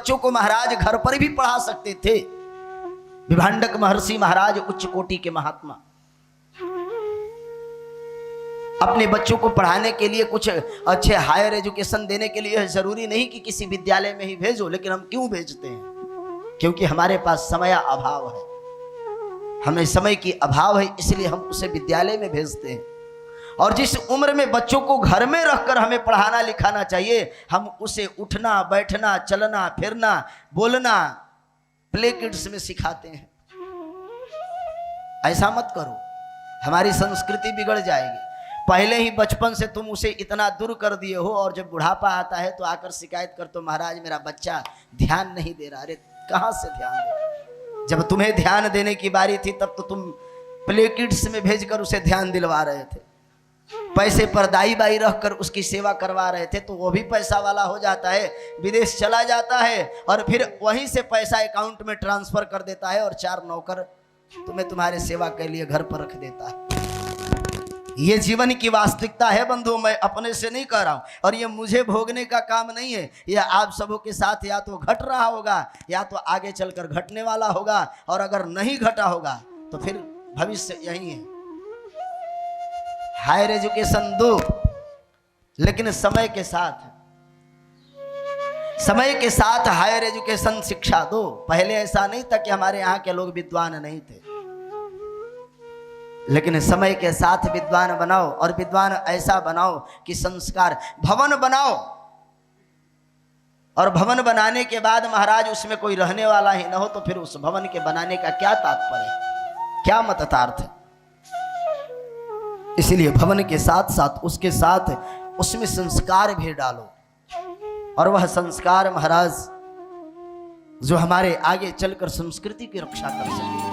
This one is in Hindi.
बच्चों को महाराज घर पर भी पढ़ा सकते थे। विभांडक महर्षि महाराज उच्च कोटि के महात्मा, अपने बच्चों को पढ़ाने के लिए कुछ अच्छे हायर एजुकेशन देने के लिए जरूरी नहीं कि किसी विद्यालय में ही भेजो, लेकिन हम क्यों भेजते हैं? क्योंकि हमारे पास समय अभाव है, हमें समय की अभाव है, इसलिए हम उसे विद्यालय में भेजते हैं। और जिस उम्र में बच्चों को घर में रखकर हमें पढ़ाना लिखाना चाहिए, हम उसे उठना बैठना चलना फिरना बोलना प्ले किड्स में सिखाते हैं। ऐसा मत करो, हमारी संस्कृति बिगड़ जाएगी। पहले ही बचपन से तुम उसे इतना दूर कर दिए हो, और जब बुढ़ापा आता है तो आकर शिकायत कर, तो महाराज मेरा बच्चा ध्यान नहीं दे रहा। अरे कहाँ से ध्यान दे? जब तुम्हें ध्यान देने की बारी थी तब तो तुम प्ले किड्स में भेजकर उसे ध्यान दिलवा रहे थे, पैसे पर दाई बाई रखकर उसकी सेवा करवा रहे थे, तो वो भी पैसा वाला हो जाता है, विदेश चला जाता है और फिर वहीं से पैसा अकाउंट में ट्रांसफर कर देता है और 4 नौकर तुम्हें तुम्हारे सेवा के लिए घर पर रख देता है। ये जीवन की वास्तविकता है बंधु, मैं अपने से नहीं कह रहा हूं, और ये मुझे भोगने का काम नहीं है। यह आप सबों के साथ या तो घट रहा होगा या तो आगे चलकर घटने वाला होगा, और अगर नहीं घटा होगा तो फिर भविष्य यही है। हायर एजुकेशन दो, लेकिन समय के साथ हायर एजुकेशन शिक्षा दो। पहले ऐसा नहीं था कि हमारे यहाँ के लोग विद्वान नहीं थे, लेकिन समय के साथ विद्वान बनाओ, और विद्वान ऐसा बनाओ कि संस्कार भवन बनाओ, और भवन बनाने के बाद महाराज उसमें कोई रहने वाला ही ना हो, तो फिर उस भवन के बनाने का क्या तात्पर्य, क्या मततार्थ है? इसलिए भवन के साथ साथ उसके साथ उसमें संस्कार भी डालो, और वह संस्कार महाराज जो हमारे आगे चलकर संस्कृति की रक्षा कर सके।